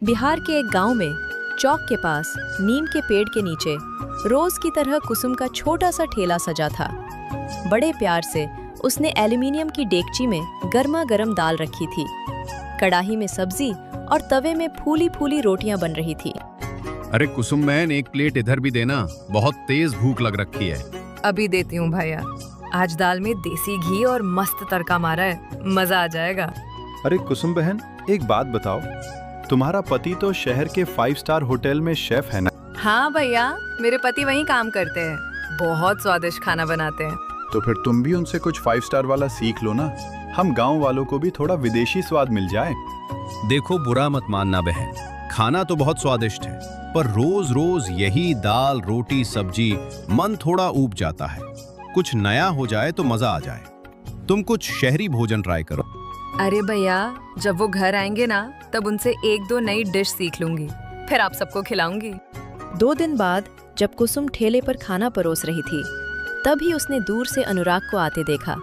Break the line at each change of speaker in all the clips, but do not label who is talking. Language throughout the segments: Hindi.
बिहार के एक गांव में चौक के पास नीम के पेड़ के नीचे रोज की तरह कुसुम का छोटा सा ठेला सजा था। बड़े प्यार से उसने एल्युमिनियम की डेगची में गर्मा गर्म दाल रखी थी। कढ़ाई में सब्जी और तवे में फूली फूली रोटियां बन रही थी।
अरे कुसुम बहन, एक प्लेट इधर भी देना, बहुत तेज भूख लग रखी है।
अभी देती हूँ भैया। आज दाल में देसी घी और मस्त तड़का मारा है, मजा आ जाएगा।
अरे कुसुम बहन, एक बात बताओ, तुम्हारा पति तो शहर के 5 स्टार होटल में शेफ है ना?
हाँ भैया, मेरे पति वहीं काम करते हैं, बहुत स्वादिष्ट खाना बनाते हैं।
तो फिर तुम भी उनसे कुछ 5 स्टार वाला सीख लो ना, हम गांव वालों को भी थोड़ा विदेशी स्वाद मिल जाए।
देखो, बुरा मत मानना बहन, खाना तो बहुत स्वादिष्ट है, पर रोज रोज यही दाल रोटी सब्जी मन थोड़ा ऊब जाता है। कुछ नया हो जाए तो मजा आ जाए। तुम कुछ शहरी भोजन ट्राई करो।
अरे भैया, जब वो घर आएंगे ना, तब उनसे 1-2 नई डिश सीख लूंगी, फिर आप सबको खिलाऊंगी।
2 दिन बाद जब कुसुम ठेले पर खाना परोस रही थी, तभी उसने दूर से अनुराग को आते देखा।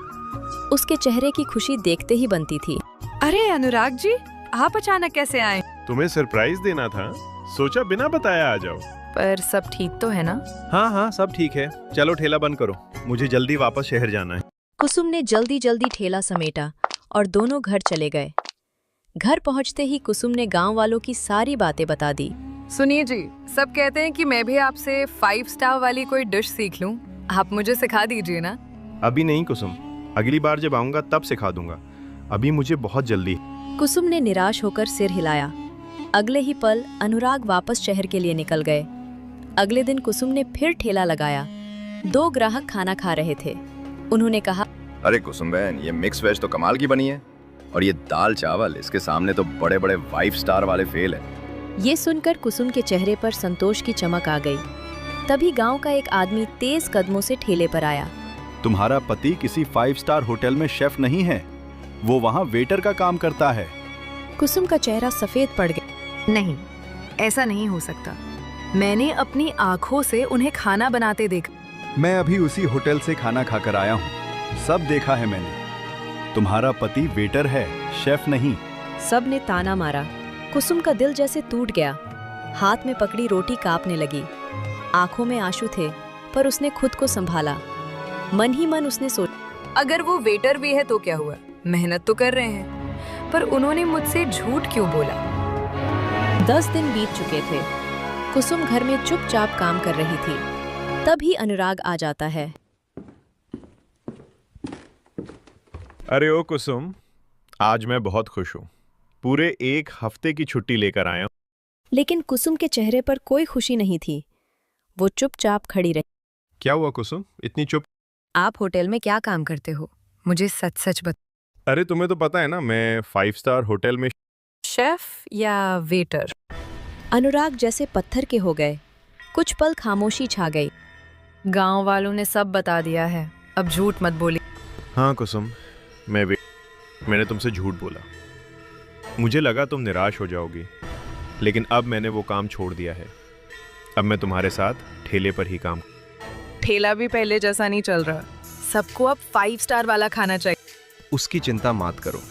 उसके चेहरे की खुशी देखते ही बनती थी।
अरे अनुराग जी, आप अचानक कैसे आए?
तुम्हें सरप्राइज देना था, सोचा बिना बताया आ जाओ।
पर सब ठीक तो है ना?
हाँ, सब ठीक है। चलो ठेला बंद करो, मुझे जल्दी वापस शहर जाना है।
कुसुम ने जल्दी जल्दी ठेला समेटा और दोनों घर चले गए। घर पहुंचते ही कुसुम ने गांव वालों की सारी बातें बता दी।
सुनिए जी, सब कहते हैं कि मैं भी आपसे 5 स्टार वाली कोई डिश सीख लूं, आप मुझे सिखा दीजिए ना।
अभी नहीं कुसुम, अगली बार जब आऊंगा तब सिखा दूंगा, अभी मुझे बहुत जल्दी।
कुसुम ने निराश होकर सिर हिलाया। अगले ही पल अनुराग वापस शहर के लिए निकल गए। अगले दिन कुसुम ने फिर ठेला लगाया। 2 ग्राहक खाना खा रहे थे। उन्होंने कहा,
अरे कुसुम बहन, ये मिक्स वेज तो कमाल की बनी है, और ये दाल चावल इसके सामने तो बड़े बड़े 5 स्टार वाले फेल है।
ये सुनकर कुसुम के चेहरे पर संतोष की चमक आ गई। तभी गांव का एक आदमी तेज कदमों से ठेले पर आया।
तुम्हारा पति किसी 5 स्टार होटल में शेफ नहीं है, वो वहाँ वेटर का काम करता है।
कुसुम का चेहरा सफेद पड़ गया।
नहीं, ऐसा नहीं हो सकता। मैंने अपनी आंखों से उन्हें खाना बनाते देखा।
मैं अभी उसी होटल से खाना खाकर आया हूँ, सब देखा है मैंने। तुम्हारा पति वेटर है, शेफ नहीं।
सब ने ताना मारा। कुसुम का दिल जैसे टूट गया। हाथ में पकड़ी रोटी कांपने लगी। आंखों में आंसू थे, पर उसने खुद को संभाला। मन ही मन उसने सोचा,
अगर वो वेटर भी है तो क्या हुआ, मेहनत तो कर रहे हैं। पर उन्होंने मुझसे झूठ क्यों बोला?
10 दिन बीत चुके थे। कुसुम घर में चुपचाप काम कर रही थी। तभी अनुराग आ जाता है।
अरे ओ कुसुम, आज मैं बहुत खुश हूँ। पूरे 1 हफ्ते की छुट्टी लेकर आया हूँ।
लेकिन कुसुम के चेहरे पर कोई खुशी नहीं थी। वो चुपचाप खड़ी रही।
क्या हुआ कुसुम, इतनी चुप?
आप होटल में क्या काम करते हो? मुझे सच सच बता।
अरे तुम्हें तो पता है ना, मैं 5 स्टार होटल में
शेफ या वेटर?
अनुराग जैसे पत्थर के हो गए। कुछ पल खामोशी छा गई।
गांव वालों ने सब बता दिया है, अब झूठ मत बोली।
हाँ कुसुम, मैंने तुमसे झूठ बोला। मुझे लगा तुम निराश हो जाओगी, लेकिन अब मैंने वो काम छोड़ दिया है। अब मैं तुम्हारे साथ ठेले पर ही काम।
ठेला भी पहले जैसा नहीं चल रहा, सबको अब 5 स्टार वाला खाना चाहिए।
उसकी चिंता मत करो।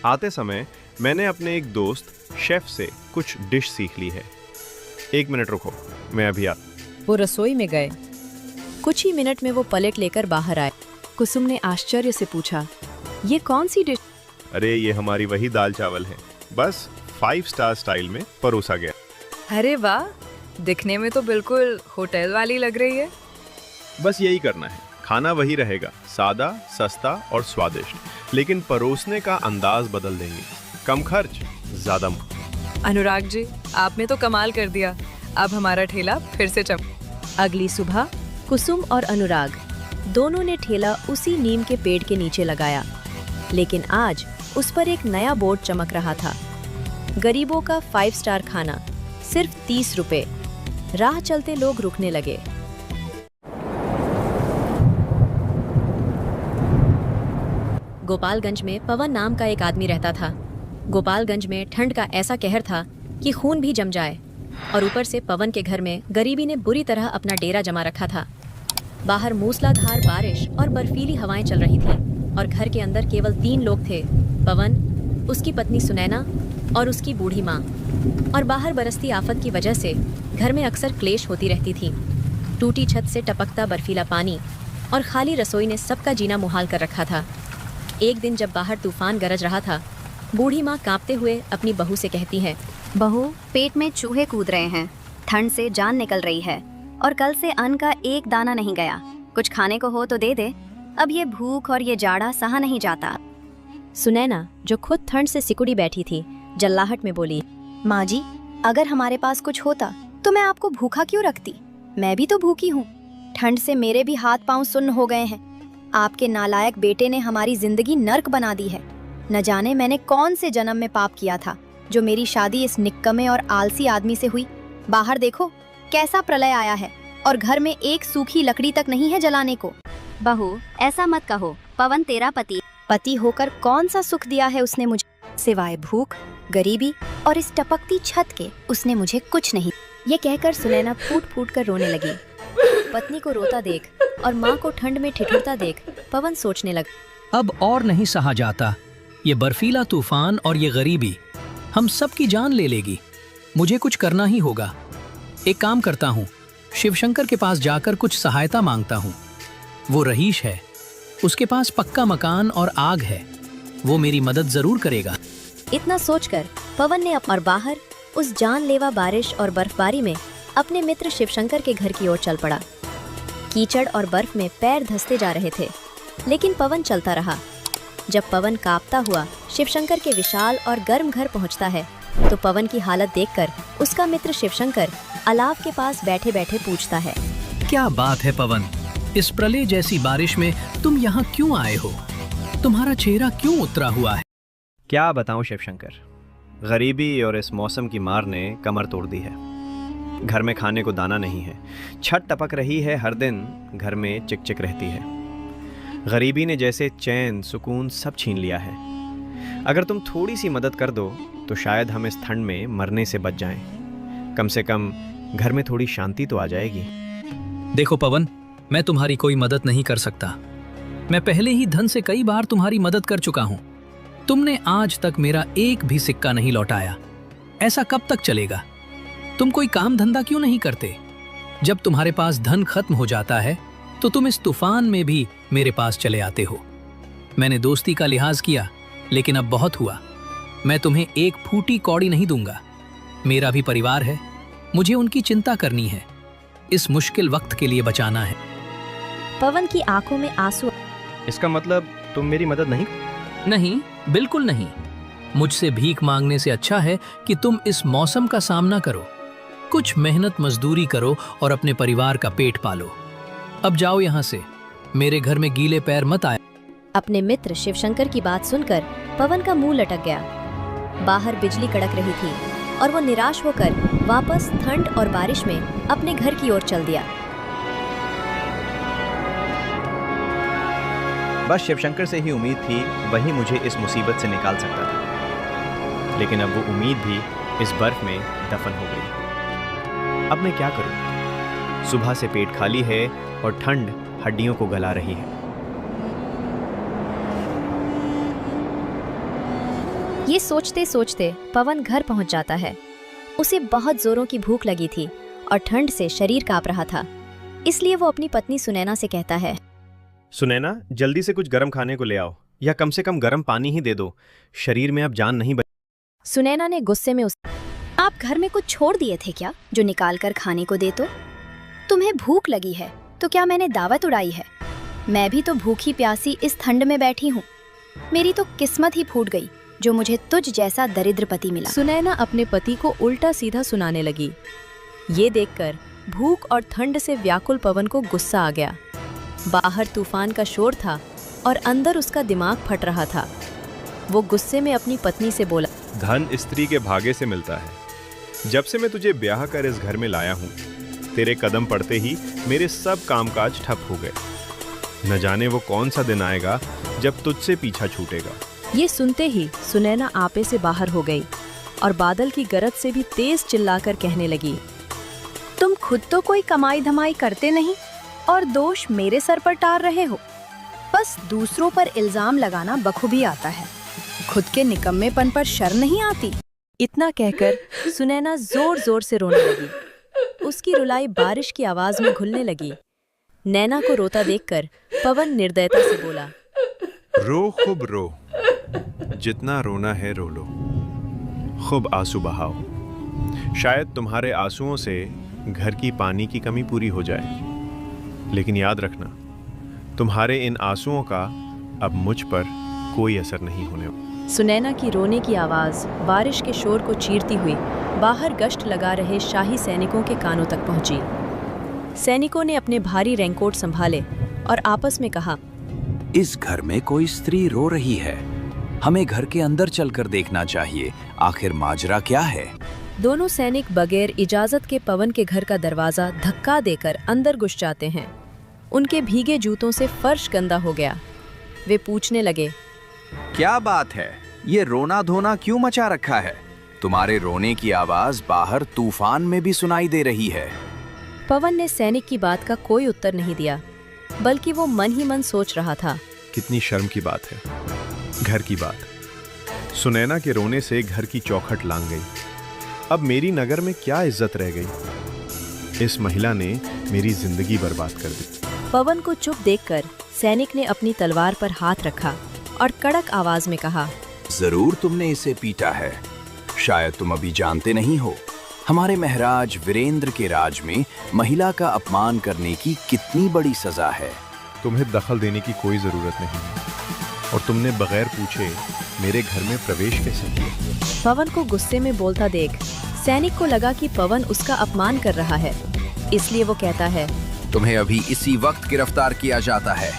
आते समय मैंने अपने एक दोस्त शेफ से कुछ डिश सीख ली है। 1 मिनट रुको, मैं अभी आता।
वो रसोई में गए। कुछ ही मिनट में वो पलेट लेकर बाहर आए। कुसुम ने आश्चर्य से पूछा, ये कौन सी डिश?
अरे ये हमारी वही दाल चावल है, बस 5 स्टार स्टाइल में परोसा गया।
अरे वाह, दिखने में तो बिल्कुल होटल वाली लग रही है।
बस यही करना है, खाना वही रहेगा, सादा, सस्ता और स्वादिष्ट, लेकिन परोसने का अंदाज बदल देंगे। कम खर्च, ज्यादा।
अनुराग जी, आपने तो कमाल कर दिया। अब हमारा ठेला फिर से
अगली सुबह कुसुम और अनुराग दोनों ने ठेला उसी नीम के पेड़ के नीचे लगाया। लेकिन आज उस पर एक नया बोर्ड चमक रहा था। गरीबों का 5 स्टार खाना, सिर्फ 30 रुपए। राह चलते लोग रुकने लगे। गोपालगंज में पवन नाम का एक आदमी रहता था। गोपालगंज में ठंड का ऐसा कहर था कि खून भी जम जाए, और ऊपर से पवन के घर में गरीबी ने बुरी तरह अपना डेरा जमा रखा था। बाहर मूसलाधार बारिश और बर्फीली हवाएं चल रही थीं, और घर के अंदर केवल 3 लोग थे, पवन, उसकी पत्नी सुनैना और उसकी बूढ़ी माँ। और बाहर बरसती आफत की वजह से घर में अक्सर क्लेश होती रहती थी। टूटी छत से टपकता बर्फीला पानी और खाली रसोई ने सबका जीना मुहाल कर रखा था। एक दिन जब बाहर तूफान गरज रहा था, बूढ़ी माँ कांपते हुए अपनी बहू से कहती है,
बहू, पेट में चूहे कूद रहे हैं, ठंड से जान निकल रही है और कल से अन्न का एक दाना नहीं गया। कुछ खाने को हो तो दे दे, अब ये भूख और ये जाड़ा सहा नहीं जाता।
सुनैना, जो खुद ठंड से सिकुड़ी बैठी थी, जल्लाहट में बोली,
माँ जी, अगर हमारे पास कुछ होता तो मैं आपको भूखा क्यों रखती? मैं भी तो भूखी हूँ। ठंड से मेरे भी हाथ पांव सुन्न हो गए हैं। आपके नालायक बेटे ने हमारी जिंदगी नर्क बना दी है। न जाने मैंने कौन से जन्म में पाप किया था जो मेरी शादी इस निक्कमे और आलसी आदमी से हुई। बाहर देखो कैसा प्रलय आया है और घर में एक सूखी लकड़ी तक नहीं है जलाने को।
बहू, ऐसा मत कहो। पवन तेरा
पति होकर कौन सा सुख दिया है उसने मुझे, सिवाय भूख, गरीबी और इस टपकती छत के उसने मुझे कुछ नहीं।
ये कहकर सुनैना फूट फूट कर रोने लगी। पत्नी को रोता देख और माँ को ठंड में ठिठुरता देख पवन सोचने लगा,
अब और नहीं सहा जाता। ये बर्फीला तूफान और ये गरीबी हम सब की जान ले लेगी। मुझे कुछ करना ही होगा। एक काम करता हूँ, शिवशंकर के पास जाकर कुछ सहायता मांगता हूँ। वो रईस है, उसके पास पक्का मकान और आग है, वो मेरी मदद जरूर करेगा।
इतना सोचकर पवन ने और बाहर उस जानलेवा बारिश और बर्फबारी में अपने मित्र शिवशंकर के घर की ओर चल पड़ा। कीचड़ और बर्फ में पैर धंसते जा रहे थे, लेकिन पवन चलता रहा। जब पवन कांपता हुआ शिवशंकर के विशाल और गर्म घर पहुंचता है, तो पवन की हालत देखकर उसका मित्र शिवशंकर अलाव के पास बैठे बैठे पूछता है,
क्या बात है पवन, इस प्रलय जैसी बारिश में तुम यहाँ क्यों आए हो? तुम्हारा चेहरा क्यों उतरा हुआ है?
क्या बताऊं शिवशंकर, गरीबी और इस मौसम की मार ने कमर तोड़ दी है। घर में खाने को दाना नहीं है, छत टपक रही है, हर दिन घर में चिकचिक रहती है। गरीबी ने जैसे चैन सुकून सब छीन लिया है। अगर तुम थोड़ी सी मदद कर दो तो शायद हम इस ठंड में मरने से बच जाएं। कम से कम घर में थोड़ी शांति तो आ जाएगी।
देखो पवन, मैं तुम्हारी कोई मदद नहीं कर सकता। मैं पहले ही धन से कई बार तुम्हारी मदद कर चुका हूँ। तुमने आज तक मेरा एक भी सिक्का नहीं लौटाया। ऐसा कब तक चलेगा? तुम कोई काम धंधा क्यों नहीं करते? जब तुम्हारे पास धन खत्म हो जाता है तो तुम इस तूफान में भी मेरे पास चले आते हो। मैंने दोस्ती का लिहाज किया, लेकिन अब बहुत हुआ। मैं तुम्हें एक फूटी कौड़ी नहीं दूंगा। मेरा भी परिवार है, मुझे उनकी चिंता करनी है। इस मुश्किल वक्त के लिए बचाना है।
पवन की आंखों में आंसू।
इसका मतलब तुम मेरी मदद नहीं?
नहीं, बिल्कुल नहीं। मुझसे भीख मांगने से अच्छा है कि तुम इस मौसम का सामना करो, कुछ मेहनत मजदूरी करो और अपने परिवार का पेट पालो। अब जाओ यहाँ से, मेरे घर में गीले पैर मत आए।
अपने मित्र शिवशंकर की बात सुनकर पवन का मुंह लटक गया। बाहर बिजली कड़क रही थी और वो निराश होकर वापस ठंड और बारिश में अपने घर की ओर चल दिया।
बस शिवशंकर से ही उम्मीद थी, वही मुझे इस मुसीबत से निकाल सकता था। लेकिन अब वो उम्मीद भी इस बर्फ में दफन हो गई। अब मैं क्या करूं? सुबह से पेट खाली है और ठंड हड्डियों को गला रही है।
ये सोचते सोचते पवन घर पहुंच जाता है। उसे बहुत जोरों की भूख लगी थी और ठंड से शरीर कांप रहा था। इसलिए वो अपनी पत्नी सुनैना से कहता है,
सुनैना, जल्दी से कुछ गर्म खाने को ले आओ, या कम से कम गर्म पानी ही दे दो। शरीर में अब जान नहीं बची।
सुनैना ने गुस्से में
आप घर में कुछ छोड़ दिए थे क्या जो निकाल कर खाने को दे? तो तुम्हें भूख लगी है तो क्या मैंने दावत उड़ाई है? मैं भी तो भूखी प्यासी इस ठंड में बैठी हूँ। मेरी तो किस्मत ही फूट गई जो मुझे तुझ जैसा दरिद्र पति मिला।
सुनैना अपने पति को उल्टा सीधा सुनाने लगी। ये देखकर भूख और ठंड से व्याकुल पवन को गुस्सा आ गया। बाहर तूफान का शोर था और अंदर उसका दिमाग फट रहा था। वो गुस्से में अपनी पत्नी से बोला,
धन स्त्री के भागे से मिलता है। जब से मैं तुझे ब्याह कर इस घर में लाया हूँ, तेरे कदम पड़ते ही मेरे सब कामकाज ठप हो गए। न जाने वो कौन सा दिन आएगा जब तुझसे पीछा छूटेगा।
ये सुनते ही सुनैना आपे से बाहर हो गई और बादल की गरज से भी तेज चिल्लाकर कहने लगी,
तुम खुद तो कोई कमाई धमाई करते नहीं और दोष मेरे सर पर टार रहे हो। बस दूसरों पर इल्जाम लगाना बखूबी आता है, खुद के निकम्मेपन पर शर्म नहीं आती।
इतना कहकर सुनैना जोर जोर से रोने लगी। उसकी रुलाई बारिश की आवाज में घुलने लगी। नैना को रोता देखकर पवन निर्दयता से बोला,
रो खूब रो, जितना रोना है रो लो, खूब आंसू बहाओ। शायद तुम्हारे आंसुओं से घर की पानी की कमी पूरी हो जाए, लेकिन याद रखना तुम्हारे इन आंसुओं का अब मुझ पर कोई असर नहीं होने वाला।
सुनैना की रोने की आवाज बारिश के शोर को चीरती हुई बाहर गश्त लगा रहे शाही सैनिकों के कानों तक पहुंची। सैनिकों ने अपने भारी रेनकोट संभाले और आपस में कहा,
इस घर में कोई स्त्री रो रही है, हमें घर के अंदर चलकर देखना चाहिए, आखिर माजरा क्या है।
दोनों सैनिक बगैर इजाजत के पवन के घर का दरवाजा धक्का देकर अंदर घुस जाते हैं। उनके भीगे जूतों से फर्श गंदा हो गया। वे पूछने लगे,
क्या बात है, ये रोना धोना क्यों मचा रखा है? तुम्हारे रोने की आवाज बाहर तूफान में भी सुनाई दे रही है।
पवन ने सैनिक की बात का कोई उत्तर नहीं दिया, बल्कि वो मन ही मन सोच रहा था।
कितनी शर्म की बात है, घर की बात। सुनैना के रोने से घर की चौखट लांग गई। अब मेरी नगर में क्या इज्जत रह गई? इस महिला ने मेरी जिंदगी बर्बाद कर दी।
पवन को चुप देखकर सैनिक ने अपनी तलवार पर हाथ रखा और कड़क आवाज में कहा,
जरूर तुमने इसे पीटा है। शायद तुम अभी जानते नहीं हो, हमारे महाराज वीरेंद्र के राज में महिला का अपमान करने की कितनी बड़ी सजा है।
तुम्हें दखल देने की कोई जरूरत नहीं है, और तुमने बगैर पूछे मेरे घर में प्रवेश कैसे किया?
पवन को गुस्से में बोलता देख सैनिक को लगा कि पवन उसका अपमान कर रहा है, इसलिए वो कहता है,
तुम्हें अभी इसी वक्त गिरफ्तार किया जाता है।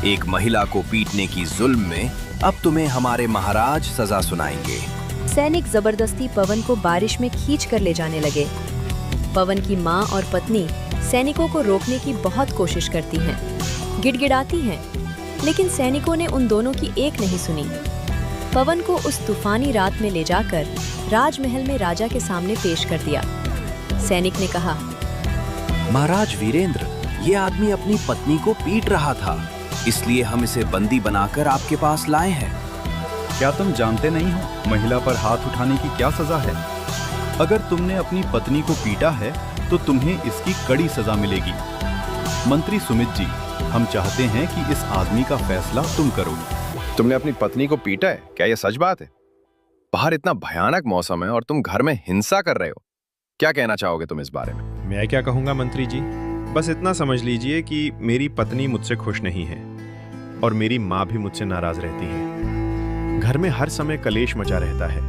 एक महिला को पीटने की जुल्म में अब तुम्हें हमारे महाराज सजा सुनाएंगे।
सैनिक जबरदस्ती पवन को बारिश में खींच कर ले जाने लगे। पवन की माँ और पत्नी सैनिकों को रोकने की बहुत कोशिश करती हैं, गिड़गिड़ाती हैं, लेकिन सैनिकों ने उन दोनों की एक नहीं सुनी। पवन को उस तूफानी रात में ले जाकर राजमहल में राजा के सामने पेश कर दिया। सैनिक ने कहा,
महाराज वीरेंद्र, ये आदमी अपनी पत्नी को पीट रहा था, इसलिए हम इसे बंदी बनाकर आपके पास लाए हैं।
क्या तुम जानते नहीं हो महिला पर हाथ उठाने की क्या सजा है? अगर तुमने अपनी पत्नी को पीटा है तो तुम्हें इसकी कड़ी सजा मिलेगी। मंत्री सुमित जी, हम चाहते हैं कि इस आदमी का फैसला तुम करो।
तुमने अपनी पत्नी को पीटा है? क्या यह सच बात है? बाहर इतना भयानक मौसम है और तुम घर में हिंसा कर रहे हो। क्या कहना चाहोगे तुम इस बारे में?
मैं क्या कहूँगा मंत्री जी, बस इतना समझ लीजिए कि मेरी पत्नी मुझसे खुश नहीं है और मेरी माँ भी मुझसे नाराज रहती है। घर में हर समय कलेश मचा रहता है।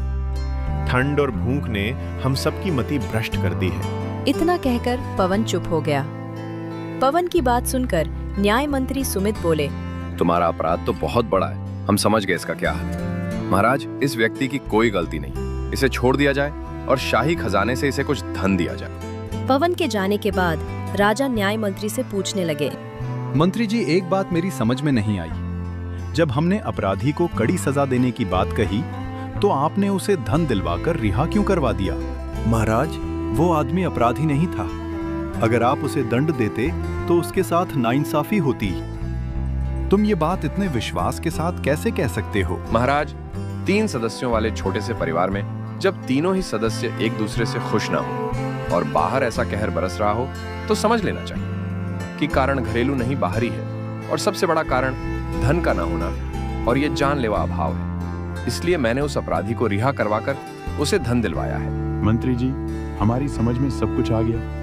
ठंड और भूख ने हम सबकी मति भ्रष्ट कर दी है।
इतना कहकर पवन चुप हो गया। पवन की बात सुनकर न्याय मंत्री सुमित बोले,
तुम्हारा अपराध तो बहुत बड़ा है, हम समझ गए इसका क्या हाल है। महाराज, इस व्यक्ति की कोई गलती नहीं, इसे छोड़ दिया जाए और शाही खजाने से इसे कुछ धन दिया जाए।
पवन के जाने के बाद राजा न्याय मंत्री से पूछने लगे,
मंत्री जी, एक बात मेरी समझ में नहीं आई। जब हमने अपराधी को कड़ी सजा देने की बात कही तो आपने उसे धन दिलवाकर रिहा क्यों करवा दिया? महाराज, वो आदमी अपराधी नहीं था। अगर आप उसे दंड देते तो उसके साथ नाइंसाफी होती। तुम ये बात इतने विश्वास के साथ कैसे कह सकते हो?
महाराज, 3 सदस्यों वाले छोटे से परिवार में जब तीनों ही सदस्य एक दूसरे से खुश ना हो और बाहर ऐसा कहर बरस रहा हो तो समझ लेना चाहिए कि कारण घरेलू नहीं बाहरी है, और सबसे बड़ा कारण धन का ना होना और ये जानलेवा अभाव है। इसलिए मैंने उस अपराधी को रिहा करवाकर उसे धन दिलवाया है।
मंत्री जी, हमारी समझ में सब कुछ आ गया।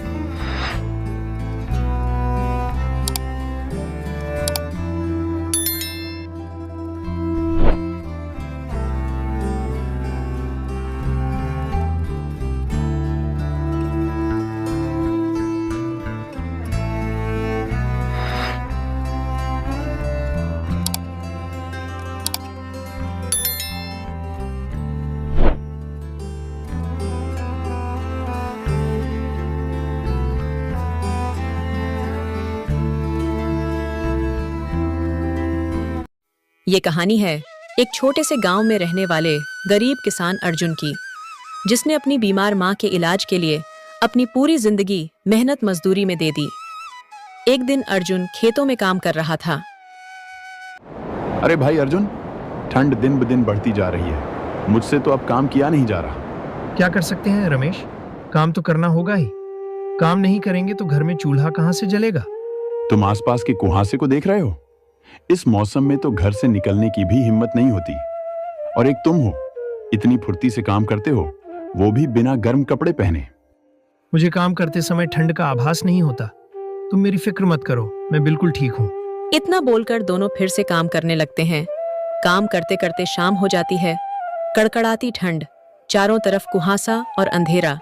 ये कहानी है एक छोटे से गांव में रहने वाले गरीब किसान अर्जुन की, जिसने अपनी बीमार मां के इलाज के लिए अपनी पूरी जिंदगी मेहनत मजदूरी में दे दी। एक दिन अर्जुन खेतों में काम कर रहा था।
अरे भाई अर्जुन, ठंड दिन ब दिन बढ़ती जा रही है, मुझसे तो अब काम किया नहीं जा रहा।
क्या कर सकते हैं रमेश, काम तो करना होगा ही। काम नहीं करेंगे तो घर में चूल्हा कहाँ से जलेगा।
तुम आसपास के कुहासे को देख रहे हो? इस मौसम में तो घर से निकलने की भी हिम्मत नहीं होती। और एक तुम हो, इतनी फुर्ती से काम करते हो, वो भी बिना गर्म कपड़े पहने।
मुझे काम करते समय ठंड का आभास नहीं होता। तुम मेरी फिक्र मत करो, मैं बिल्कुल ठीक हूँ।
इतना बोलकर दोनों फिर से काम करने लगते हैं। काम करते करते शाम हो जाती है। कड़कड़ाती ठंड, चारों तरफ कुहासा और अंधेरा।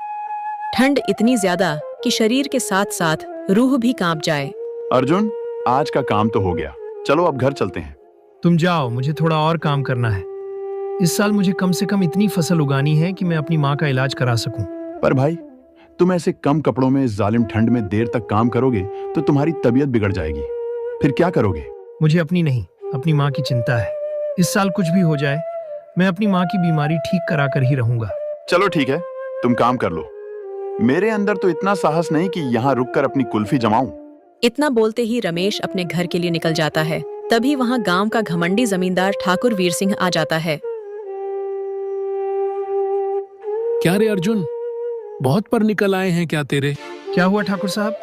ठंड इतनी ज्यादा कि शरीर के साथ साथ रूह भी कांप जाए।
अर्जुन, आज का काम तो हो गया, चलो अब घर चलते हैं।
तुम जाओ, मुझे थोड़ा और काम करना है। इस साल मुझे कम से कम इतनी फसल उगानी है कि मैं अपनी माँ का इलाज करा सकूं।
पर भाई, तुम ऐसे कम कपड़ों में इस जालिम ठंड में देर तक काम करोगे तो तुम्हारी तबीयत बिगड़ जाएगी। फिर क्या करोगे?
मुझे अपनी नहीं, अपनी माँ की चिंता है। इस साल कुछ भी हो जाए, मैं अपनी माँ की बीमारी ठीक करा कर ही रहूंगा।
चलो ठीक है, तुम काम कर लो। मेरे अंदर तो इतना साहस नहीं कि यहाँ रुककर अपनी कुल्फी जमाऊं।
इतना बोलते ही रमेश अपने घर के लिए निकल जाता है। तभी वहाँ गांव का घमंडी जमींदार ठाकुर वीर सिंह आ जाता है।
क्या रे अर्जुन, बहुत पर निकल आए हैं क्या तेरे?
क्या हुआ ठाकुर साहब,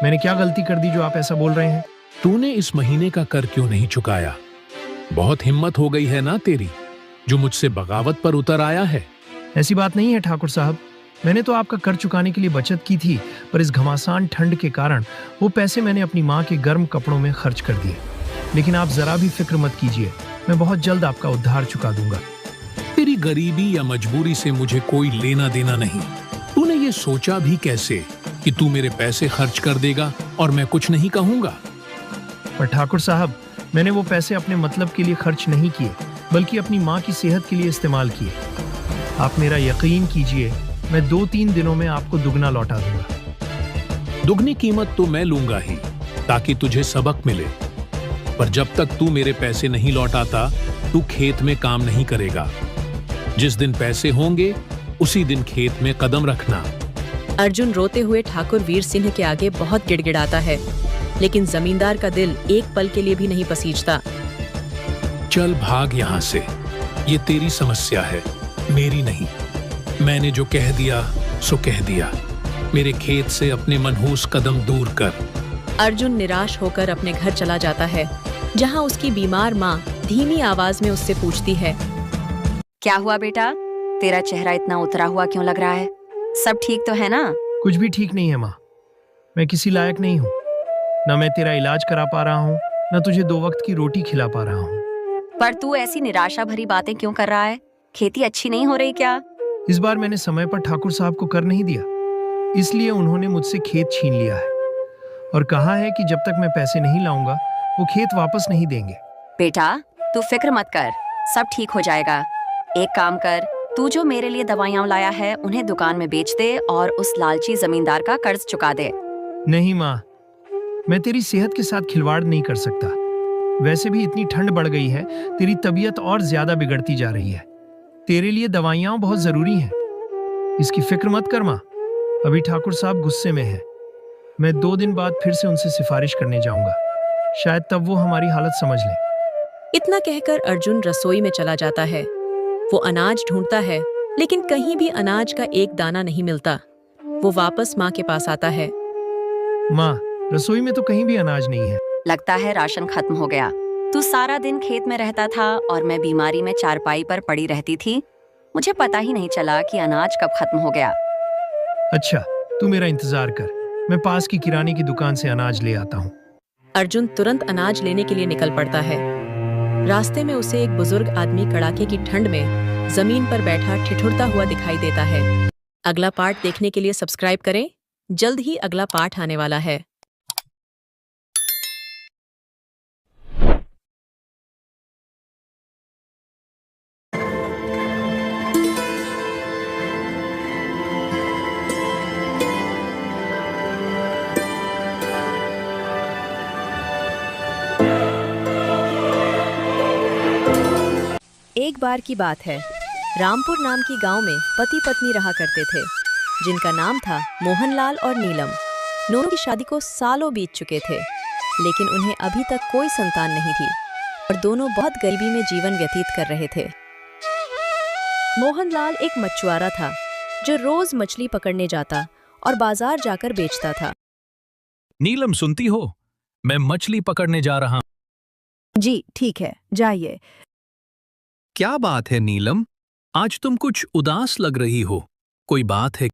मैंने क्या गलती कर दी जो आप ऐसा बोल रहे हैं?
तूने इस महीने का कर क्यों नहीं चुकाया? बहुत हिम्मत हो गई है ना तेरी, जो मुझसे बगावत पर उतर आया है।
ऐसी बात नहीं है ठाकुर साहब, मैंने तो आपका कर चुकाने के लिए बचत की थी, पर इस घमासान ठंड के कारण वो पैसे मैंने अपनी माँ के गर्म कपड़ों में खर्च कर दिए। लेकिन आप जरा भी फिक्र मत कीजिए, मैं बहुत जल्द आपका उद्धार चुका दूंगा।
तेरी गरीबी या मजबूरी से मुझे कोई लेना देना नहीं। तूने ये सोचा भी कैसे कि तू मेरे पैसे खर्च कर देगा और मैं कुछ नहीं कहूंगा?
पर ठाकुर साहब, मैंने वो पैसे अपने मतलब के लिए खर्च नहीं किए, बल्कि अपनी माँ की सेहत के लिए इस्तेमाल किए। आप मेरा यकीन कीजिए, मैं 2-3 दिनों में आपको दुगना लौटा दूंगा।
दुगनी कीमत तो मैं लूंगा ही, ताकि तुझे सबक मिले। पर जब तक तू मेरे पैसे नहीं लौटाता, तू खेत में काम नहीं करेगा। जिस दिन पैसे होंगे, उसी दिन खेत में कदम रखना।
अर्जुन रोते हुए ठाकुर वीर सिंह के आगे बहुत गिड़गिड़ाता है, लेकिन जमींदार का दिल एक पल के लिए भी नहीं पसीजता।
चल भाग यहाँ से, ये तेरी समस्या है, मेरी नहीं। मैंने जो कह दिया सो कह दिया। मेरे खेत से अपने मनहूस कदम दूर कर।
अर्जुन निराश होकर अपने घर चला जाता है, जहाँ उसकी बीमार माँ धीमी आवाज में उससे पूछती है,
क्या हुआ बेटा, तेरा चेहरा इतना उतरा हुआ क्यों लग रहा है? सब ठीक तो है ना?
कुछ भी ठीक नहीं है माँ, मैं किसी लायक नहीं हूँ। न मैं तेरा इलाज करा पा रहा हूँ, न तुझे 2 वक्त की रोटी खिला पा रहा हूँ।
पर तू ऐसी निराशा भरी बातें क्यों कर रहा है? खेती अच्छी नहीं हो रही क्या?
इस बार मैंने समय पर ठाकुर साहब को कर नहीं दिया, इसलिए उन्होंने मुझसे खेत छीन लिया है और कहा है कि जब तक मैं पैसे नहीं लाऊंगा, वो खेत वापस नहीं देंगे।
बेटा, तू फिक्र मत कर, सब ठीक हो जाएगा। एक काम कर, तू जो मेरे लिए दवाइयाँ लाया है, उन्हें दुकान में बेच दे और उस लालची जमींदार का कर्ज चुका दे।
नहीं माँ, मैं तेरी सेहत के साथ खिलवाड़ नहीं कर सकता। वैसे भी इतनी ठंड बढ़ गई है, तेरी तबीयत और ज्यादा बिगड़ती जा रही है। तेरे लिए दवाइयाँ बहुत जरूरी हैं। इसकी फिक्र मत कर माँ। अभी ठाकुर साहब गुस्से में हैं। मैं 2 दिन बाद फिर से उनसे सिफारिश करने जाऊंगा, शायद तब वो हमारी हालत समझ लें।
इतना कहकर अर्जुन रसोई में चला जाता है। वो अनाज ढूंढता है, लेकिन कहीं भी अनाज का एक दाना नहीं मिलता। वो वापस माँ के पास आता है।
माँ, रसोई में तो कहीं भी अनाज नहीं है।
लगता है राशन खत्म हो गया। तू सारा दिन खेत में रहता था और मैं बीमारी में चारपाई पर पड़ी रहती थी। मुझे पता ही नहीं चला कि अनाज कब खत्म हो गया।
अच्छा, तू मेरा इंतजार कर, मैं पास की किराने की दुकान से अनाज ले आता हूँ।
अर्जुन तुरंत अनाज लेने के लिए निकल पड़ता है। रास्ते में उसे एक बुजुर्ग आदमी कड़ाके की ठंड में जमीन पर बैठा ठिठुरता हुआ दिखाई देता है। अगला पार्ट देखने के लिए सब्सक्राइब करें, जल्द ही अगला पार्ट आने वाला है। एक बार की बात है, रामपुर नाम की गांव में पति पत्नी रहा करते थे, जिनका नाम था मोहनलाल और नीलम। दोनों की शादी को सालों बीत चुके थे, लेकिन उन्हें अभी तक कोई संतान नहीं थी और दोनों बहुत गरीबी में जीवन व्यतीत कर रहे थे। मोहनलाल एक मछुआरा था, जो रोज मछली पकड़ने जाता और बाजार जाकर बेचता था।
नीलम, सुनती हो? मैं मछली पकड़ने जा रहा हूं।
जी ठीक है, जाइए।
क्या बात है नीलम, आज तुम कुछ उदास लग रही हो, कोई बात है?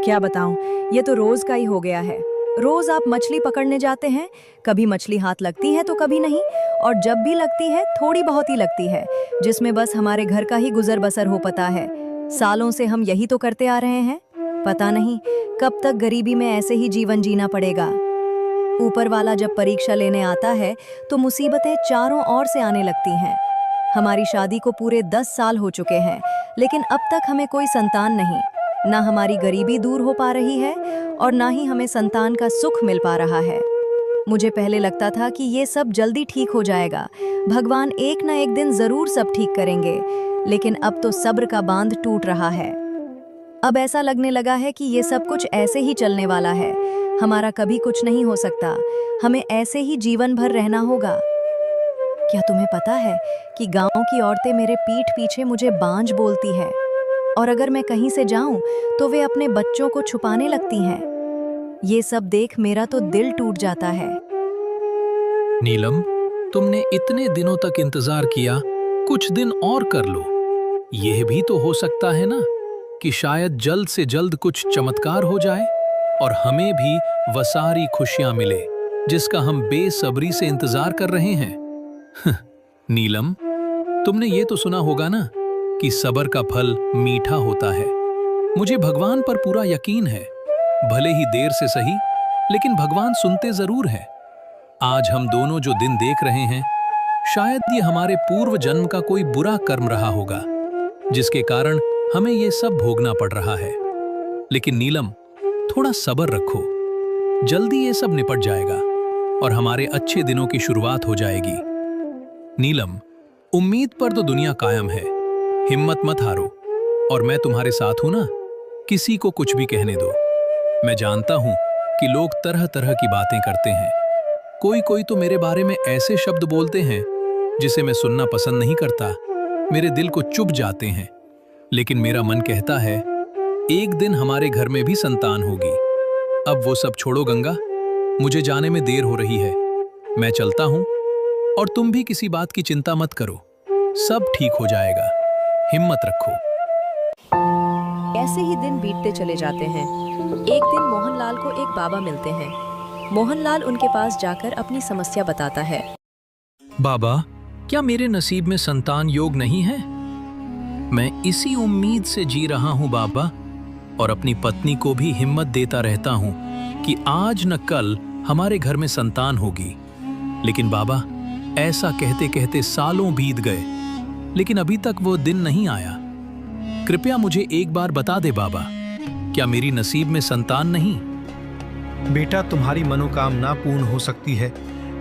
क्या बताऊं, ये तो रोज का ही हो गया है। रोज आप मछली पकड़ने जाते हैं, कभी मछली हाथ लगती है तो कभी नहीं, और जब भी लगती है थोड़ी बहुत ही लगती है, जिसमें बस हमारे घर का ही गुजर बसर हो पाता है। सालों से हम यही तो करते आ रहे हैं, पता नहीं कब तक गरीबी में ऐसे ही जीवन जीना पड़ेगा। ऊपर वाला जब परीक्षा लेने आता है तो मुसीबतें चारों ओर से आने लगती हैं। हमारी शादी को पूरे 10 साल हो चुके हैं, लेकिन अब तक हमें कोई संतान नहीं। ना हमारी गरीबी दूर हो पा रही है और ना ही हमें संतान का सुख मिल पा रहा है। मुझे पहले लगता था कि ये सब जल्दी ठीक हो जाएगा, भगवान एक ना एक दिन जरूर सब ठीक करेंगे, लेकिन अब तो सब्र का बांध टूट रहा है। अब ऐसा लगने लगा है कि ये सब कुछ ऐसे ही चलने वाला है, हमारा कभी कुछ नहीं हो सकता, हमें ऐसे ही जीवन भर रहना होगा। क्या तुम्हें पता है कि गांव की औरतें मेरे पीठ पीछे मुझे बांझ बोलती है, और अगर मैं कहीं से जाऊं तो वे अपने बच्चों को छुपाने लगती हैं। ये सब देख मेरा तो दिल टूट जाता है।
नीलम, तुमने इतने दिनों तक इंतजार किया, कुछ दिन और कर लो। यह भी तो हो सकता है ना कि शायद जल्द से जल्द कुछ चमत्कार हो जाए और हमें भी वो सारी खुशियां मिले जिसका हम बेसब्री से इंतजार कर रहे हैं। नीलम, तुमने ये तो सुना होगा ना कि सब्र का फल मीठा होता है। मुझे भगवान पर पूरा यकीन है, भले ही देर से सही, लेकिन भगवान सुनते जरूर हैं। आज हम दोनों जो दिन देख रहे हैं, शायद ये हमारे पूर्व जन्म का कोई बुरा कर्म रहा होगा, जिसके कारण हमें ये सब भोगना पड़ रहा है। लेकिन नीलम, थोड़ा सब्र रखो, जल्दी ये सब निपट जाएगा और हमारे अच्छे दिनों की शुरुआत हो जाएगी। नीलम, उम्मीद पर तो दुनिया कायम है, हिम्मत मत हारो, और मैं तुम्हारे साथ हूं ना, किसी को कुछ भी कहने दो। मैं जानता हूं कि लोग तरह तरह की बातें करते हैं, कोई कोई तो मेरे बारे में ऐसे शब्द बोलते हैं जिसे मैं सुनना पसंद नहीं करता, मेरे दिल को चुभ जाते हैं, लेकिन मेरा मन कहता है एक दिन हमारे घर में भी संतान होगी। अब वो सब छोड़ो गंगा, मुझे जाने में देर हो रही है, मैं चलता हूं, और तुम भी किसी बात की चिंता मत करो, सब ठीक हो जाएगा, हिम्मत रखो।
ऐसे ही दिन बीतते चले जाते हैं। एक दिन मोहनलाल को एक बाबा मिलते हैं। मोहनलाल उनके पास जाकर अपनी समस्या बताता है।
बाबा, क्या मेरे नसीब में संतान योग नहीं है? मैं इसी उम्मीद से जी रहा हूं बाबा, और अपनी पत्नी को भी हिम्मत देता रहता हूं कि आज न कल हमारे घर में संतान होगी। लेकिन बाबा, ऐसा कहते कहते सालों बीत गए, लेकिन अभी तक वो दिन नहीं आया। कृपया मुझे एक बार बता दे बाबा, क्या मेरी नसीब में संतान नहीं?
बेटा, तुम्हारी मनोकामना पूर्ण हो सकती है,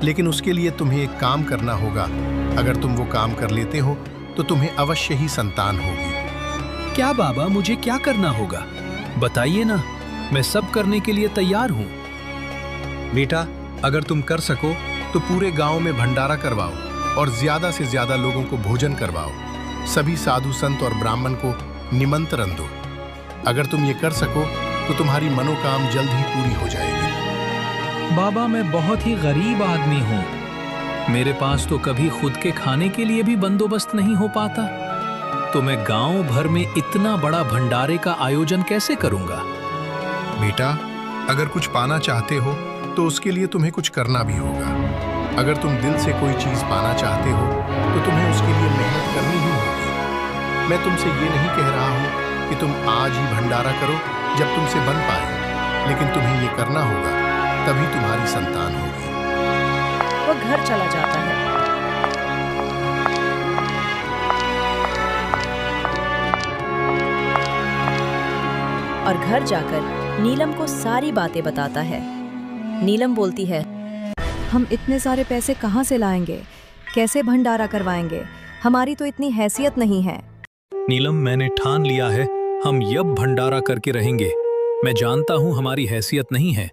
लेकिन उसके लिए तुम्हें एक काम करना होगा। अगर तुम वो काम कर लेते हो तो तुम्हें अवश्य ही संतान होगी।
क्या बाबा, मुझे क्या करना होगा? बताइए ना, मैं सब करने के लिए तैयार हूँ।
बेटा, अगर तुम कर सको तो पूरे गांव में भंडारा करवाओ और ज्यादा से ज्यादा लोगों को भोजन करवाओ। सभी साधु संत और ब्राह्मण को निमंत्रण दो। अगर तुम ये कर सको तो तुम्हारी मनोकाम जल्द ही पूरी हो जाएगी।
बाबा, मैं बहुत ही गरीब आदमी हूँ, मेरे पास तो कभी खुद के खाने के लिए भी बंदोबस्त नहीं हो पाता, तो मैं गांव भर में इतना बड़ा भंडारे का आयोजन कैसे करूंगा?
बेटा, अगर कुछ पाना चाहते हो तो उसके लिए तुम्हें कुछ करना भी होगा। अगर तुम दिल से कोई चीज पाना चाहते हो तो तुम्हें उसके लिए मेहनत करनी ही होगी। मैं तुमसे ये नहीं कह रहा हूँ कि तुम आज ही भंडारा करो जब तुमसे बन पाए, लेकिन तुम्हें ये करना होगा, तभी तुम्हारी संतान होगी।
वो घर चला जाता है। और घर जाकर नीलम को सारी बातें बताता है। नीलम बोलती है, हम इतने सारे पैसे कहाँ से लाएंगे, कैसे भंडारा करवाएंगे, हमारी तो इतनी हैसियत नहीं है।
नीलम, मैंने ठान लिया है, हम यब भंडारा करके रहेंगे। मैं जानता हूँ हमारी हैसियत नहीं है,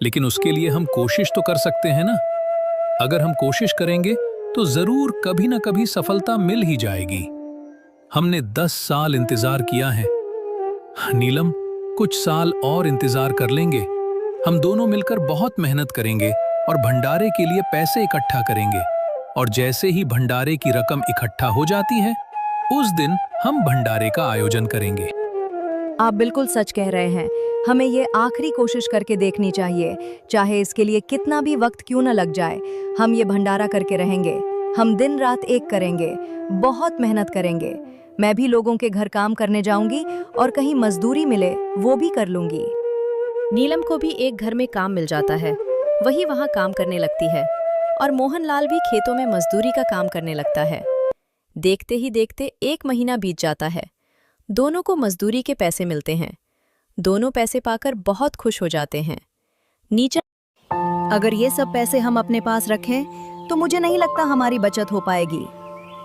लेकिन उसके लिए हम कोशिश तो कर सकते हैं ना। अगर हम कोशिश करेंगे तो जरूर कभी ना कभी सफलता मिल ही जाएगी। हमने 10 साल इंतजार किया है,
नीलम, कुछ साल और इंतजार कर लेंगे। हम दोनों मिलकर बहुत मेहनत करेंगे और भंडारे के लिए पैसे इकट्ठा करेंगे, और जैसे ही भंडारे की रकम इकट्ठा हो जाती है उस दिन हम भंडारे का आयोजन करेंगे।
आप बिल्कुल सच कह रहे हैं। हमें ये आखिरी कोशिश करके देखनी चाहिए, चाहे इसके लिए कितना भी वक्त क्यों न लग जाए। हम ये भंडारा करके रहेंगे। हम दिन रात एक करेंगे, बहुत मेहनत करेंगे। मैं भी लोगों के घर काम करने जाऊंगी और कहीं मजदूरी मिले वो भी कर लूंगी। नीलम को भी एक घर में काम मिल जाता है, वही वहाँ काम करने लगती है और मोहनलाल भी खेतों में मजदूरी का काम करने लगता है। देखते ही देखते 1 महीना बीत जाता है। दोनों को मजदूरी के पैसे मिलते हैं। दोनों पैसे पाकर बहुत खुश हो जाते हैं। नीचे अगर ये सब पैसे हम अपने पास रखें तो मुझे नहीं लगता हमारी बचत हो पाएगी।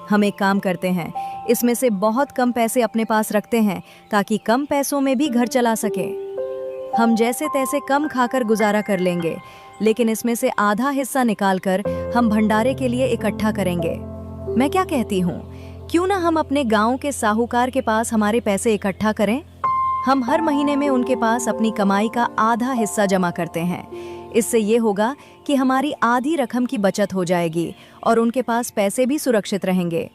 हम एक काम करते हैं, इसमें से बहुत कम पैसे अपने पास रखते हैं ताकि कम पैसों में भी घर चला सके। हम जैसे तैसे कम खाकर गुजारा कर लेंगे, लेकिन इसमें से आधा हिस्सा निकालकर हम भंडारे के लिए इकट्ठा करेंगे। मैं क्या कहती हूँ, क्यों ना हम अपने गांव के साहूकार के पास हमारे पैसे इकट्ठा करें। हम हर महीने में उनके पास अपनी कमाई का आधा हिस्सा जमा करते हैं। इससे ये होगा कि हमारी आधी रकम की बचत हो जाएगी और उनके पास पैसे भी सुरक्षित रहेंगे।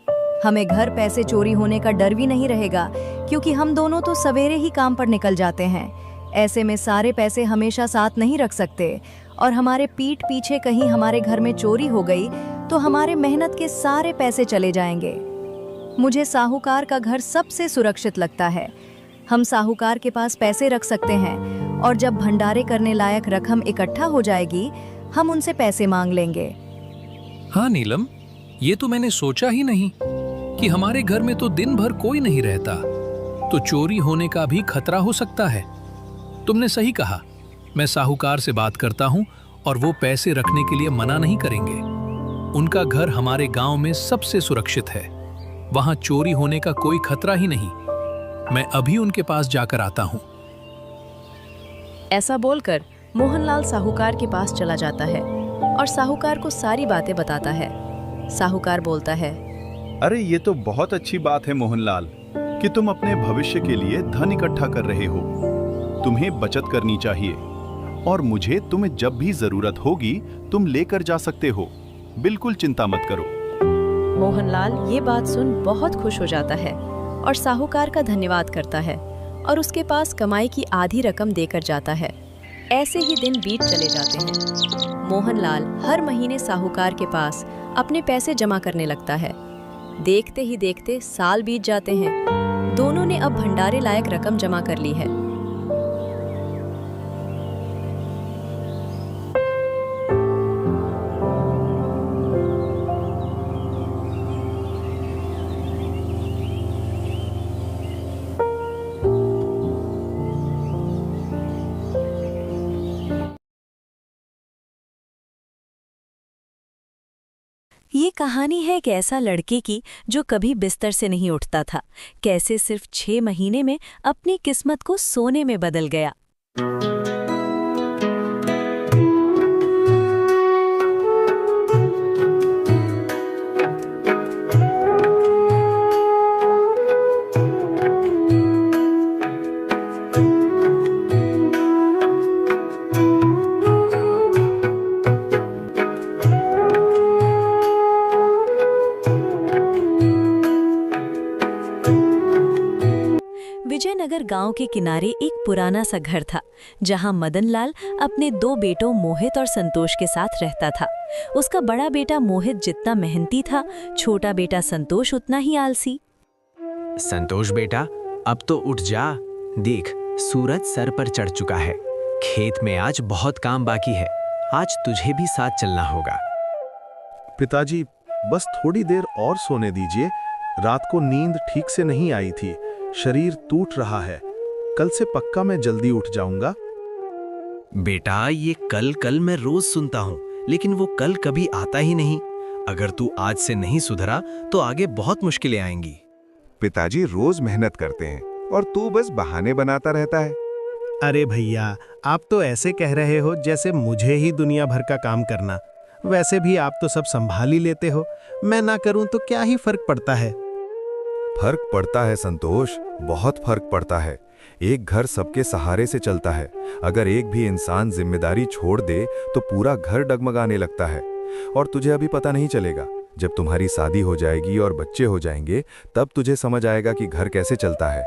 हमें घर पैसे चोरी होने का डर भी नहीं रहेगा, क्योंकि हम दोनों तो सवेरे ही काम पर निकल जाते हैं। ऐसे में सारे पैसे हमेशा साथ नहीं रख सकते, और हमारे पीठ पीछे कहीं हमारे घर में चोरी हो गई तो हमारे मेहनत के सारे पैसे चले जाएंगे। मुझे साहूकार का घर सबसे सुरक्षित लगता है। हम साहूकार के पास पैसे रख सकते हैं और जब भंडारे करने लायक रकम इकट्ठा हो जाएगी हम उनसे पैसे मांग लेंगे।
हाँ नीलम, ये तो मैंने सोचा ही नहीं कि हमारे घर में तो दिन भर कोई नहीं रहता, तो चोरी होने का भी खतरा हो सकता है। तुमने सही कहा। मैं साहूकार से बात करता हूँ और वो पैसे रखने के लिए मना नहीं करेंगे। उनका घर हमारे गांव में सबसे सुरक्षित है, वहां चोरी होने का कोई खतरा ही नहीं। मैं अभी उनके पास जाकर आता हूँ।
ऐसा बोलकर मोहनलाल साहूकार के पास चला जाता है और साहूकार को सारी बातें बताता है। साहूकार बोलता है,
अरे ये तो बहुत अच्छी बात है मोहनलाल कि तुम अपने भविष्य के लिए धन इकट्ठा कर रहे हो। तुम्हें बचत करनी चाहिए और मुझे तुम्हें जब भी जरूरत होगी तुम लेकर जा सकते हो। बिल्कुल चिंता मत करो।
मोहनलाल ये बात सुन बहुत खुश हो जाता है और साहूकार का धन्यवाद करता है और उसके पास कमाई की आधी रकम देकर जाता है। ऐसे ही दिन बीत चले जाते हैं। मोहनलाल हर महीने साहूकार के पास अपने पैसे जमा करने लगता है। देखते ही देखते साल बीत जाते हैं। दोनों ने अब भंडारे लायक रकम जमा कर ली है। ये कहानी है एक ऐसा लड़के की जो कभी बिस्तर से नहीं उठता था, कैसे सिर्फ 6 महीने में अपनी किस्मत को सोने में बदल गया। विजयनगर गांव के किनारे एक पुराना सा घर था, जहां मदनलाल अपने 2 बेटों मोहित और संतोष के साथ रहता था। उसका बड़ा बेटा मोहित जितना मेहनती था, छोटा बेटा संतोष उतना ही आलसी।
संतोष बेटा, अब तो उठ जा। देख, सूरज सर पर चढ़ चुका है। खेत में आज बहुत काम बाकी है। आज तुझे भी साथ चलना होगा।
पिताजी, बस थोड़ी देर और सोने दीजिए। रात को नींद ठीक से नहीं आई थी, शरीर टूट रहा है। कल से पक्का मैं जल्दी उठ जाऊंगा।
बेटा, ये कल मैं रोज सुनता हूँ, लेकिन वो कल कभी आता ही नहीं। अगर तू आज से नहीं सुधरा तो आगे बहुत मुश्किलें आएंगी।
पिताजी रोज मेहनत करते हैं और तू बस बहाने बनाता रहता है।
अरे भैया, आप तो ऐसे कह रहे हो जैसे मुझे ही दुनिया भर का काम करना। वैसे भी आप तो सब संभाल ही लेते हो। मैं ना करूं तो क्या ही फर्क पड़ता है।
फर्क पड़ता है संतोष, बहुत फर्क पड़ता है। एक घर सबके सहारे से चलता है। अगर एक भी इंसान जिम्मेदारी छोड़ दे तो पूरा घर डगमगाने लगता है। और तुझे अभी पता नहीं चलेगा, जब तुम्हारी शादी हो जाएगी और बच्चे हो जाएंगे तब तुझे समझ आएगा कि घर कैसे चलता है।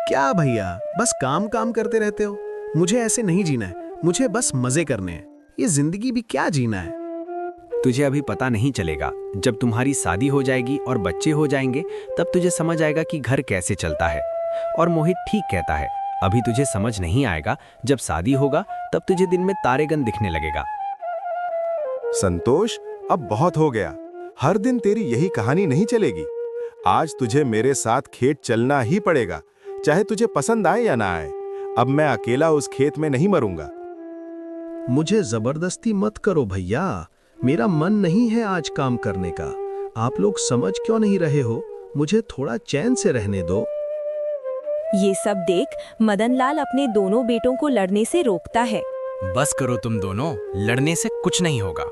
क्या भैया, बस काम काम करते रहते हो? मुझे ऐसे नहीं जीना है, मुझे बस मजे करने हैं। ये जिंदगी भी क्या जीना है।
तुझे अभी पता नहीं चलेगा, जब तुम्हारी शादी हो जाएगी और बच्चे हो जाएंगे तब तुझे समझ आएगा कि घर कैसे चलता है। और मोहित ठीक कहता है, अभी तुझे समझ नहीं आएगा, जब शादी होगा तब तुझे दिन में तारेगन दिखने लगेगा।
संतोष, अब बहुत हो गया। हर दिन तेरी यही कहानी नहीं चलेगी। आज तुझे मेरे साथ खेत चलना ही पड़ेगा, चाहे तुझे पसंद आए या ना आए। अब मैं अकेला उस खेत में नहीं मरूंगा।
मुझे जबरदस्ती मत करो भैया, मेरा मन नहीं है आज काम करने का। आप लोग समझ क्यों नहीं रहे हो? मुझे थोड़ा चैन से रहने दो।
ये सब देख मदनलाल अपने दोनों बेटों को लड़ने से रोकता है।
बस करो तुम दोनों, लड़ने से कुछ नहीं होगा।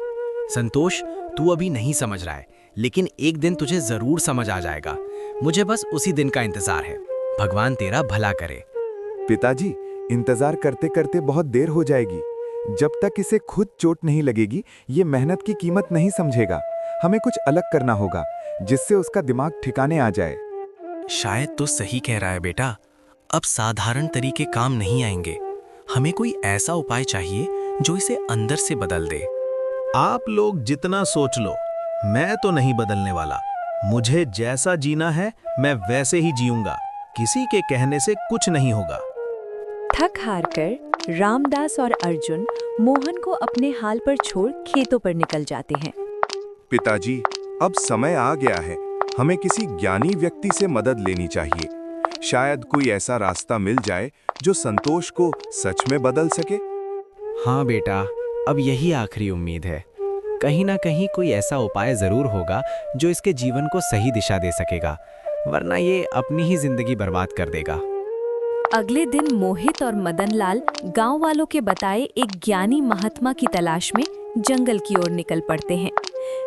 संतोष, तू अभी नहीं समझ रहा है, लेकिन एक दिन तुझे जरूर समझ आ जाएगा। मुझे बस उसी दिन का इंतजार है। भगवान तेरा भला करे।
पिताजी, इंतजार करते करते बहुत देर हो जाएगी। जब तक इसे खुद चोट नहीं लगेगी, ये मेहनत की कीमत नहीं समझेगा। हमें कुछ अलग करना होगा, जिससे उसका दिमाग ठिकाने आ जाए।
शायद तो सही कह रहा है बेटा। अब साधारण तरीके काम नहीं आएंगे। हमें कोई ऐसा उपाय चाहिए जो इसे अंदर से बदल दे।
आप लोग जितना सोच लो, मैं तो नहीं बदलने वाला। मुझे जैसा जीना है मैं वैसे ही जीऊंगा। किसी के कहने से कुछ नहीं होगा।
थक हार कर रामदास और अर्जुन मोहन को अपने हाल पर छोड़ खेतों पर निकल जाते हैं।
पिताजी, अब समय आ गया है। हमें किसी ज्ञानी व्यक्ति से मदद लेनी चाहिए। शायद कोई ऐसा रास्ता मिल जाए जो संतोष को सच में बदल सके।
हाँ बेटा, अब यही आखिरी उम्मीद है। कहीं ना कहीं कोई ऐसा उपाय जरूर होगा जो इसके जीवन को सही दिशा दे सकेगा, वरना ये अपनी ही जिंदगी बर्बाद कर देगा।
अगले दिन मोहित और मदनलाल गांव वालों के बताए एक ज्ञानी महात्मा की तलाश में जंगल की ओर निकल पड़ते हैं।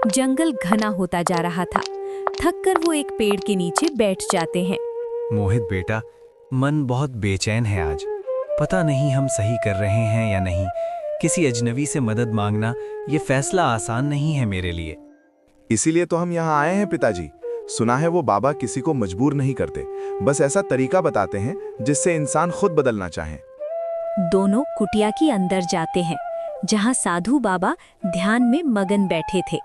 जंगल घना होता जा रहा था। थककर वो एक पेड़ के नीचे बैठ जाते हैं।
मोहित बेटा, मन बहुत बेचैन है आज। पता नहीं हम सही कर रहे हैं या नहीं। किसी अजनबी से मदद मांगना ये फैसला आसान नहीं है मेरे लिए।
इसीलिए तो हम यहाँ आए हैं पिताजी। सुना है वो बाबा किसी को मजबूर नहीं करते, बस ऐसा तरीका बताते हैं जिससे इंसान खुद बदलना चाहे।
दोनों कुटिया के अंदर जाते हैं, जहां साधु बाबा ध्यान में मगन बैठे थे।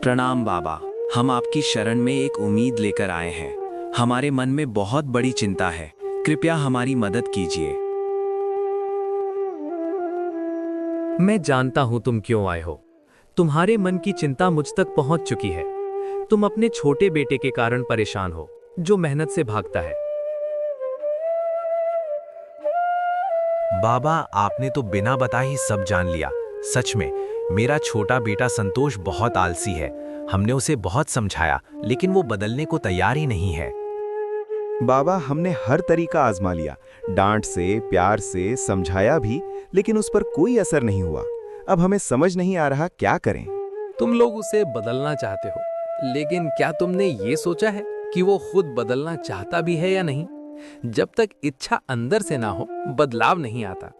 प्रणाम बाबा, हम आपकी शरण में एक उम्मीद लेकर आए हैं। हमारे मन में बहुत बड़ी चिंता है, कृपया हमारी मदद कीजिए।
मैं जानता हूं तुम क्यों आए हो। तुम्हारे मन की चिंता मुझ तक पहुंच चुकी है। तुम अपने छोटे बेटे के कारण परेशान हो, जो मेहनत से भागता है।
बाबा, आपने तो बिना बताए ही सब जान लिया। सच में मेरा छोटा बेटा संतोष बहुत आलसी है। हमने उसे बहुत समझाया, लेकिन वो बदलने को तैयार ही नहीं है।
बाबा, हमने हर तरीका आजमा लिया, डांट से, प्यार से समझाया भी, लेकिन उस पर कोई असर नहीं हुआ। अब हमें समझ नहीं आ रहा क्या करें।
तुम लोग उसे बदलना चाहते हो, लेकिन क्या तुमने ये सोचा है कि वो खुद बदलना चाहता भी है या नहीं? जब तक इच्छा अंदर से ना हो, बदलाव नहीं आता।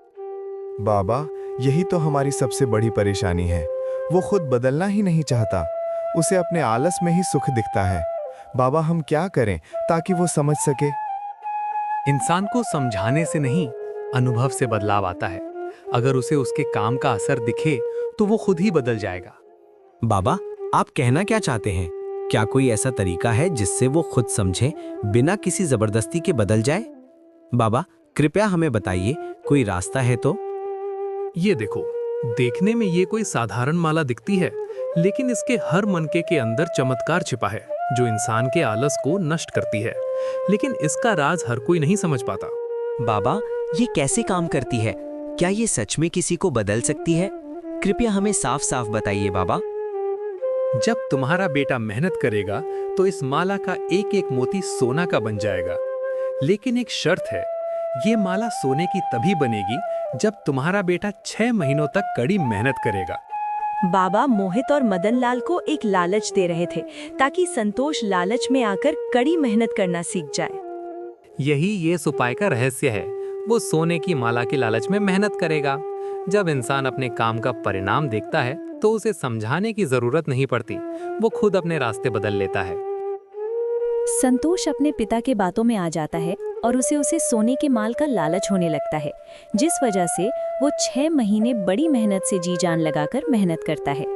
बाबा, यही तो हमारी सबसे बड़ी परेशानी है। वो खुद बदलना ही नहीं चाहता। उसे अपने आलस में ही सुख दिखता है। बाबा, हम क्या करें ताकि वो समझ सके?
इंसान को समझाने से नहीं, अनुभव से बदलाव आता है। अगर उसे उसके काम का असर दिखे तो वो खुद ही बदल जाएगा।
बाबा, आप कहना क्या चाहते हैं? क्या कोई ऐसा तरीका है जिससे वो खुद समझे, बिना किसी जबरदस्ती के बदल जाए? बाबा, कृपया हमें बताइए, कोई रास्ता है तो?
ये देखो, देखने में ये कोई साधारण माला दिखती है, लेकिन इसके हर मनके के अंदर चमत्कार छिपा है, जो इंसान के आलस को नष्ट करती है। लेकिन इसका राज हर कोई नहीं समझ पाता।
बाबा, ये कैसे काम करती है? क्या ये सच में किसी को बदल सकती है? कृपया हमें साफ साफ बताइए बाबा।
जब तुम्हारा बेटा मेहनत करेगा तो इस माला का एक एक मोती सोना का बन जाएगा। लेकिन एक शर्त है, ये माला सोने की तभी बनेगी जब तुम्हारा बेटा 6 महीनों तक कड़ी मेहनत करेगा।
बाबा मोहित और मदन लाल को एक लालच दे रहे थे ताकि संतोष लालच में आकर कड़ी मेहनत करना सीख जाए।
यही ये उपाय का रहस्य है। वो सोने की माला के लालच में मेहनत करेगा। जब इंसान अपने काम का परिणाम देखता है तो उसे समझाने की जरूरत नहीं पड़ती, वो खुद अपने रास्ते बदल लेता है।
संतोष अपने पिता के बातों में आ जाता है और उसे सोने के माल का लालच होने लगता है, जिस वजह से वो 6 महीने बड़ी मेहनत से जी जान लगाकर मेहनत करता है।